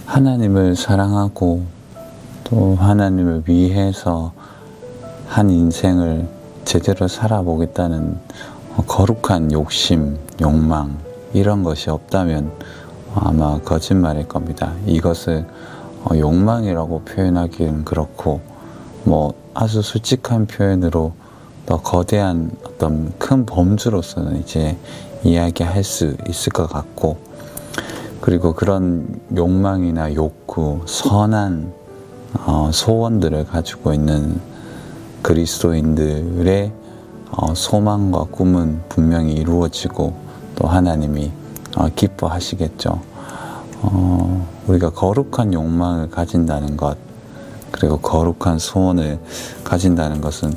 하나님을 사랑하고 또 하나님을 위해서 한 인생을 제대로 살아보겠다는 거룩한 욕심, 욕망 이런 것이 없다면 아마 거짓말일 겁니다. 이것을 욕망이라고 표현하기는 그렇고 아주 솔직한 표현으로 더 거대한 어떤 큰 범주로서는 이제 이야기할 수 있을 것 같고, 그리고 그런 욕망이나 욕구, 선한 소원들을 가지고 있는 그리스도인들의 소망과 꿈은 분명히 이루어지고 또 하나님이 기뻐하시겠죠. 우리가 거룩한 욕망을 가진다는 것, 그리고 거룩한 소원을 가진다는 것은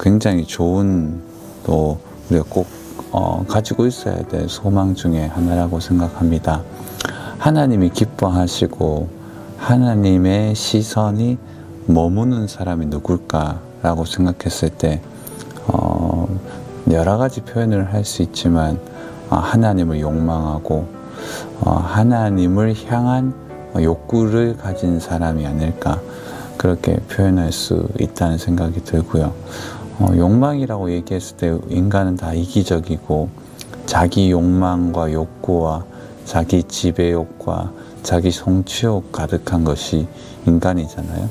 굉장히 좋은, 또 우리가 꼭 가지고 있어야 될 소망 중에 하나라고 생각합니다. 하나님이 기뻐하시고 하나님의 시선이 머무는 사람이 누굴까라고 생각했을 때 여러 가지 표현을 할 수 있지만 하나님을 욕망하고 하나님을 향한 욕구를 가진 사람이 아닐까, 그렇게 표현할 수 있다는 생각이 들고요. 욕망이라고 얘기했을 때 인간은 다 이기적이고 자기 욕망과 욕구와 자기 지배욕과 자기 성취욕 가득한 것이 인간이잖아요.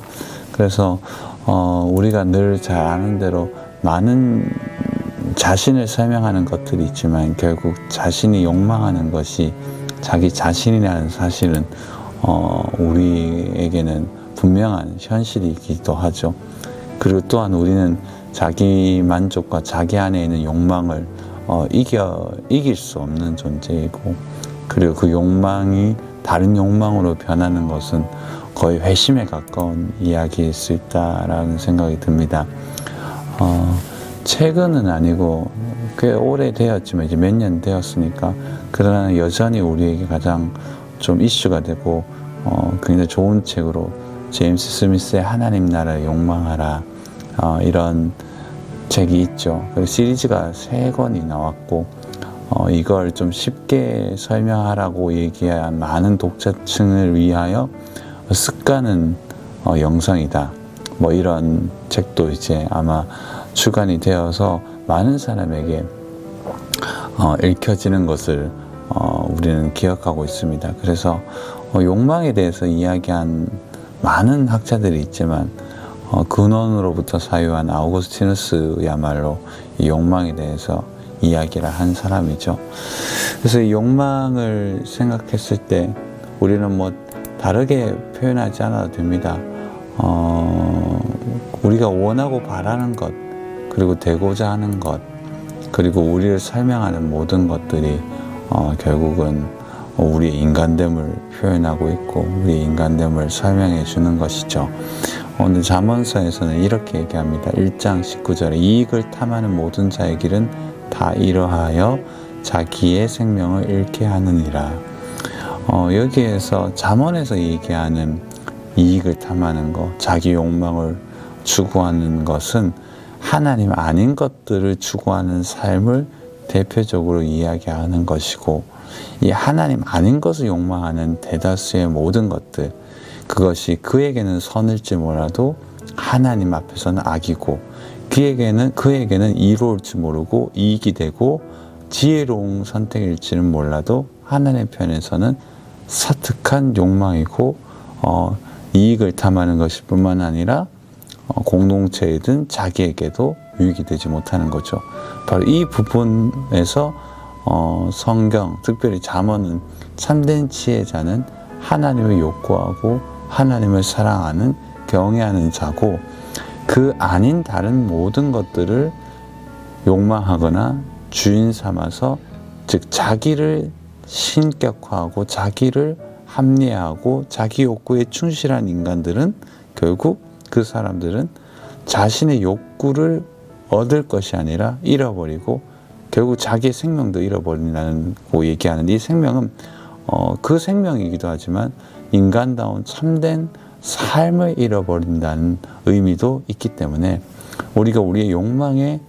그래서 우리가 늘 잘 아는 대로 많은 자신을 설명하는 것들이 있지만 결국 자신이 욕망하는 것이 자기 자신이라는 사실은 우리에게는 분명한 현실이기도 하죠. 그리고 또한 우리는 자기 만족과 자기 안에 있는 욕망을 이길 수 없는 존재이고, 그리고 그 욕망이 다른 욕망으로 변하는 것은 거의 회심에 가까운 이야기일 수 있다라는 생각이 듭니다. 최근은 아니고 꽤 오래 되었지만 이제 몇 년 되었으니까, 그러나 여전히 우리에게 가장 좀 이슈가 되고 굉장히 좋은 책으로 제임스 스미스의 하나님 나라를 욕망하라, 이런 책이 있죠. 그리고 시리즈가 3권이 나왔고 이걸 좀 쉽게 설명하라고 얘기한 많은 독자층을 위하여 습관은 영성이다, 이런 책도 이제 아마 출간이 되어서 많은 사람에게 읽혀지는 것을 우리는 기억하고 있습니다. 그래서 욕망에 대해서 이야기한 많은 학자들이 있지만 근원으로부터 사유한 아우구스티누스야말로 이 욕망에 대해서 이야기를 한 사람이죠. 그래서 이 욕망을 생각했을 때 우리는 다르게 표현하지 않아도 됩니다. 우리가 원하고 바라는 것, 그리고 되고자 하는 것, 그리고 우리를 설명하는 모든 것들이 결국은 우리의 인간됨을 표현하고 있고 우리의 인간됨을 설명해 주는 것이죠. 오늘 잠언서에서는 이렇게 얘기합니다. 1장 19절에 이익을 탐하는 모든 자의 길은 다 이러하여 자기의 생명을 잃게 하느니라. 여기에서 잠언에서 얘기하는 이익을 탐하는 것, 자기 욕망을 추구하는 것은 하나님 아닌 것들을 추구하는 삶을 대표적으로 이야기하는 것이고, 이 하나님 아닌 것을 욕망하는 대다수의 모든 것들, 그것이 그에게는 선일지 몰라도 하나님 앞에서는 악이고, 그에게는 이로울지 모르고 이익이 되고 지혜로운 선택일지는 몰라도 하나님 편에서는 사특한 욕망이고 이익을 탐하는 것일 뿐만 아니라 공동체이든 자기에게도 유익이 되지 못하는 거죠. 바로 이 부분에서 성경, 특별히 잠언은 참된 지혜자는 하나님을 욕구하고 하나님을 사랑하는 경외하는 자고, 그 아닌 다른 모든 것들을 욕망하거나 주인 삼아서, 즉 자기를 신격화하고 자기를 합리화하고 자기 욕구에 충실한 인간들은 결국 그 사람들은 자신의 욕구를 얻을 것이 아니라 잃어버리고 결국 자기의 생명도 잃어버린다고 얘기하는, 이 생명은 그 생명이기도 하지만 인간다운 참된 삶을 잃어버린다는 의미도 있기 때문에 우리가 우리의 욕망에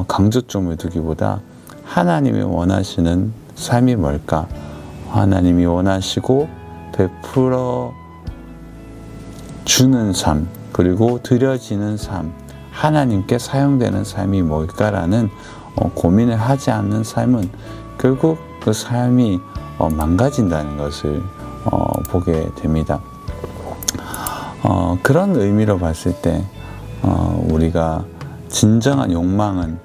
강조점을 두기보다 하나님이 원하시는 삶이 뭘까? 하나님이 원하시고 베풀어 주는 삶, 그리고 드려지는 삶, 하나님께 사용되는 삶이 뭘까라는 고민을 하지 않는 삶은 결국 그 삶이 망가진다는 것을 보게 됩니다. 그런 의미로 봤을 때 우리가 진정한 욕망은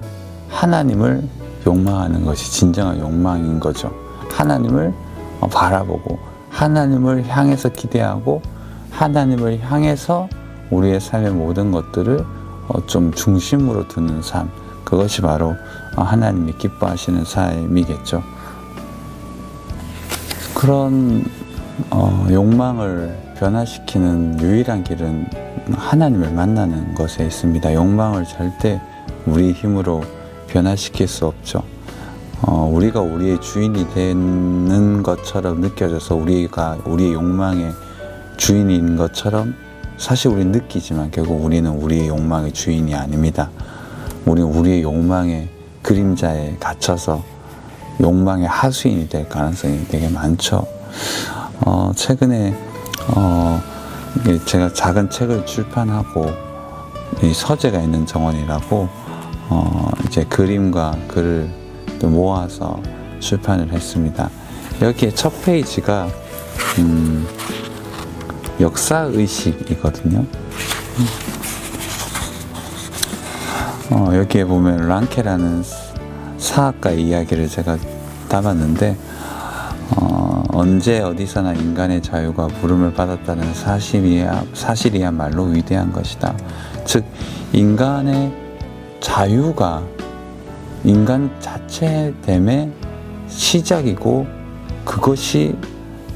하나님을 욕망하는 것이 진정한 욕망인 거죠. 하나님을 바라보고 하나님을 향해서 기대하고 하나님을 향해서 우리의 삶의 모든 것들을 좀 중심으로 두는 삶, 그것이 바로 하나님이 기뻐하시는 삶이겠죠. 그런 욕망을 변화시키는 유일한 길은 하나님을 만나는 것에 있습니다. 욕망을 절대 우리 힘으로 변화시킬 수 없죠. 우리가 우리의 주인이 되는 것처럼 느껴져서 우리가 우리의 욕망의 주인인 것처럼 사실 우리는 느끼지만 결국 우리는 우리의 욕망의 주인이 아닙니다. 우리는 우리의 욕망의 그림자에 갇혀서 욕망의 하수인이 될 가능성이 되게 많죠. 최근에 제가 작은 책을 출판하고 이 서재가 있는 정원이라고 이제 그림과 글을 또 모아서 출판을 했습니다. 여기에 첫 페이지가 역사의식이거든요. 여기에 보면 랑케라는 사학가의 이야기를 제가 담았는데 언제 어디서나 인간의 자유가 부름을 받았다는 사실이야말로 위대한 것이다. 즉 인간의 자유가 인간 자체됨의 시작이고 그것이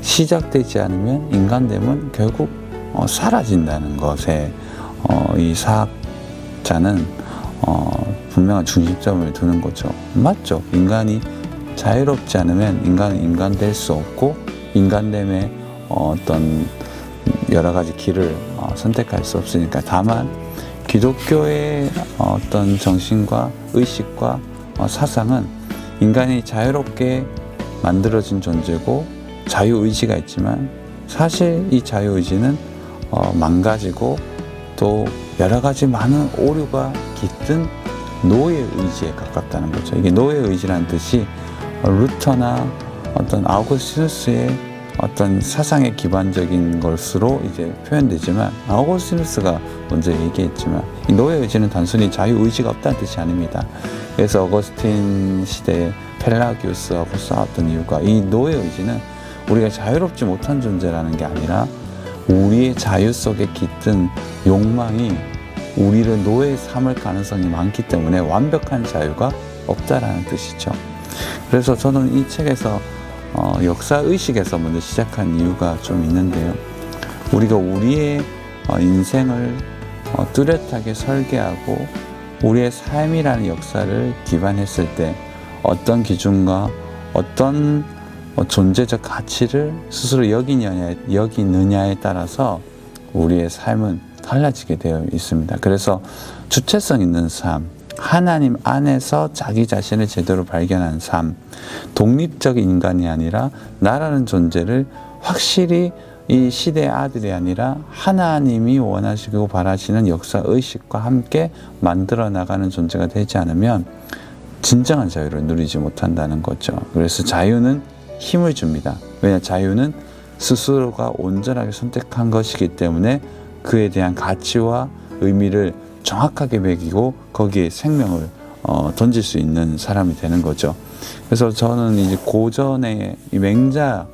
시작되지 않으면 인간됨은 결국 사라진다는 것에 이 사학자는 분명한 중심점을 두는 거죠. 맞죠? 인간이 자유롭지 않으면 인간은 인간 될 수 없고 인간됨의 어떤 여러 가지 길을 선택할 수 없으니까. 다만 기독교의 어떤 정신과 의식과 사상은 인간이 자유롭게 만들어진 존재고 자유의지가 있지만 사실 이 자유의지는 망가지고 또 여러 가지 많은 오류가 깃든 노예의지에 가깝다는 거죠. 이게 노예의지라는 뜻이 루터나 어떤 아우구스티누스의 어떤 사상의 기반적인 것으로 이제 표현되지만 아우구스티누스가 먼저 얘기했지만 이 노예의지는 단순히 자유의지가 없다는 뜻이 아닙니다. 그래서 어거스틴 시대에 펠라기우스하고 싸웠던 이유가 이 노예의지는 우리가 자유롭지 못한 존재라는 게 아니라 우리의 자유 속에 깃든 욕망이 우리를 노예에 삼을 가능성이 많기 때문에 완벽한 자유가 없다라는 뜻이죠. 그래서 저는 이 책에서 역사의식에서 먼저 시작한 이유가 좀 있는데요. 우리가 우리의 인생을 뚜렷하게 설계하고 우리의 삶이라는 역사를 기반했을 때 어떤 기준과 어떤 존재적 가치를 스스로 여기느냐에 따라서 우리의 삶은 달라지게 되어 있습니다. 그래서 주체성 있는 삶, 하나님 안에서 자기 자신을 제대로 발견한 삶, 독립적인 인간이 아니라 나라는 존재를 확실히 이 시대의 아들이 아니라 하나님이 원하시고 바라시는 역사의식과 함께 만들어 나가는 존재가 되지 않으면 진정한 자유를 누리지 못한다는 거죠. 그래서 자유는 힘을 줍니다. 왜냐, 자유는 스스로가 온전하게 선택한 것이기 때문에 그에 대한 가치와 의미를 정확하게 매기고 거기에 생명을 던질 수 있는 사람이 되는 거죠. 그래서 저는 이제 고전의 이 맹자를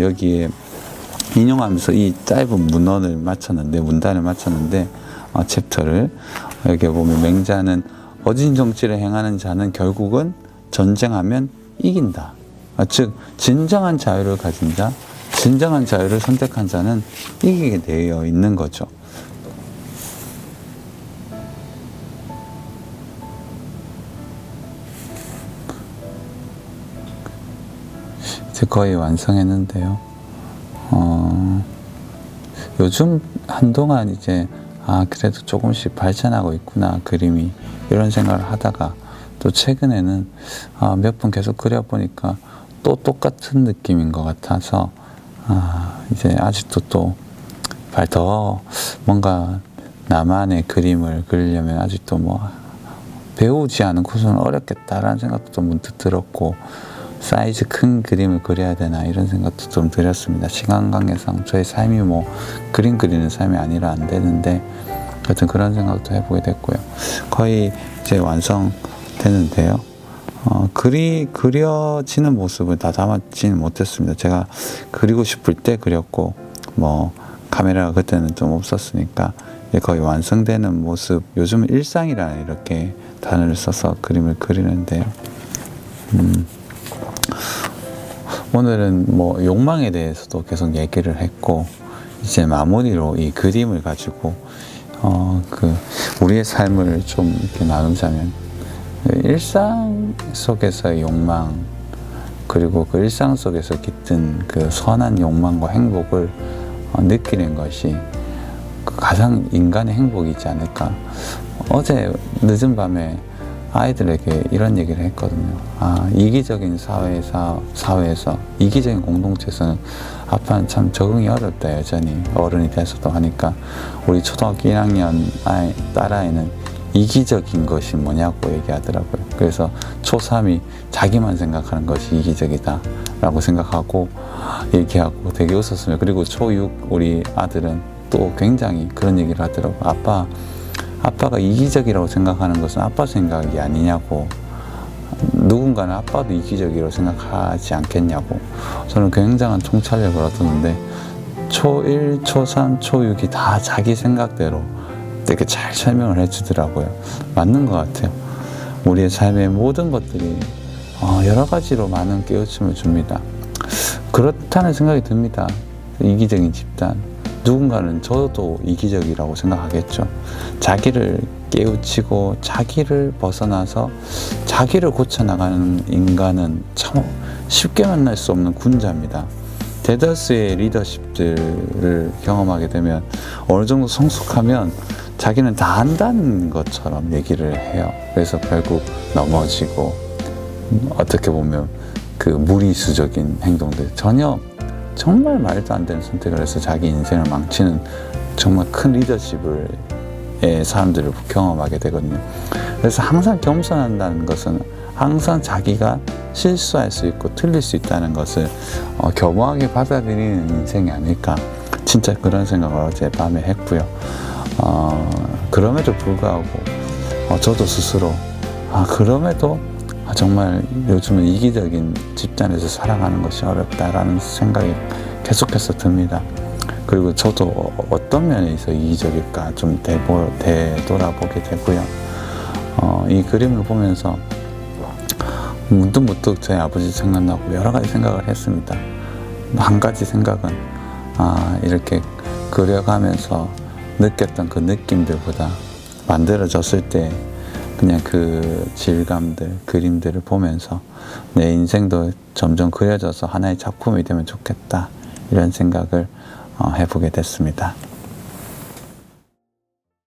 여기에 인용하면서 이 짧은 문단을 마쳤는데 챕터를 여기 보면 맹자는 어진 정치를 행하는 자는 결국은 전쟁하면 이긴다. 즉 진정한 자유를 가진 자, 진정한 자유를 선택한 자는 이기게 되어 있는 거죠. 이제 거의 완성했는데요. 요즘 한동안 이제 그래도 조금씩 발전하고 있구나 그림이, 이런 생각을 하다가 또 최근에는 몇 번 계속 그려보니까 또 똑같은 느낌인 것 같아서 이제 아직도 또 더 뭔가 나만의 그림을 그리려면 아직도 뭐 배우지 않고서는 어렵겠다라는 생각도 좀 문득 들었고, 사이즈 큰 그림을 그려야 되나 이런 생각도 좀 들었습니다. 시간 관계상 저의 삶이 뭐 그림 그리는 삶이 아니라 안 되는데, 하여튼 그런 생각도 해보게 됐고요. 거의 이제 완성되는데요. 그려지는 모습을 다 담았지는 못했습니다. 제가 그리고 싶을 때 그렸고, 뭐 카메라가 그때는 좀 없었으니까 거의 완성되는 모습, 요즘은 일상이라는 이렇게 단어를 써서 그림을 그리는데요. 오늘은 뭐 욕망에 대해서도 계속 얘기를 했고, 이제 마무리로 이 그림을 가지고 우리의 삶을 좀 이렇게 나누자면, 일상 속에서의 욕망, 그리고 그 일상 속에서 깃든 그 선한 욕망과 행복을 느끼는 것이 가장 인간의 행복이지 않을까. 어제 늦은 밤에 아이들에게 이런 얘기를 했거든요. 이기적인 사회에서, 이기적인 공동체에서는 아빠는 참 적응이 어렵다, 여전히 어른이 돼서도 하니까. 우리 초등학교 1학년 딸아이는 이기적인 것이 뭐냐고 얘기하더라고요. 그래서 초3이 자기만 생각하는 것이 이기적이다 라고 생각하고 얘기하고 되게 웃었어요. 그리고 초6 우리 아들은 또 굉장히 그런 얘기를 하더라고요. 아빠가 이기적이라고 생각하는 것은 아빠 생각이 아니냐고, 누군가는 아빠도 이기적이라고 생각하지 않겠냐고. 저는 굉장한 통찰력을 얻었는데, 초1, 초3, 초6이 다 자기 생각대로 되게 잘 설명을 해주더라고요. 맞는 것 같아요. 우리의 삶의 모든 것들이 여러 가지로 많은 깨우침을 줍니다. 그렇다는 생각이 듭니다. 이기적인 집단, 누군가는 저도 이기적이라고 생각하겠죠. 자기를 깨우치고 자기를 벗어나서 자기를 고쳐나가는 인간은 참 쉽게 만날 수 없는 군자입니다. 대다수의 리더십들을 경험하게 되면 어느 정도 성숙하면 자기는 다 안다는 것처럼 얘기를 해요. 그래서 결국 넘어지고, 어떻게 보면 그 무리수적인 행동들, 정말 말도 안 되는 선택을 해서 자기 인생을 망치는 정말 큰 리더십을 사람들을 경험하게 되거든요. 그래서 항상 겸손한다는 것은 항상 자기가 실수할 수 있고 틀릴 수 있다는 것을 겸허하게 받아들이는 인생이 아닐까, 진짜 그런 생각을 어제 밤에 했고요. 그럼에도 불구하고 저도 스스로 그럼에도 정말 요즘은 이기적인 집단에서 살아가는 것이 어렵다라는 생각이 계속해서 듭니다. 그리고 저도 어떤 면에서 이기적일까 좀 되돌아보게 되고요. 이 그림을 보면서 문득 저희 아버지 생각나고 여러 가지 생각을 했습니다. 한 가지 생각은 이렇게 그려가면서 느꼈던 그 느낌들보다 만들어졌을 때 그냥 그 질감들, 그림들을 보면서 내 인생도 점점 그려져서 하나의 작품이 되면 좋겠다, 이런 생각을 해보게 됐습니다.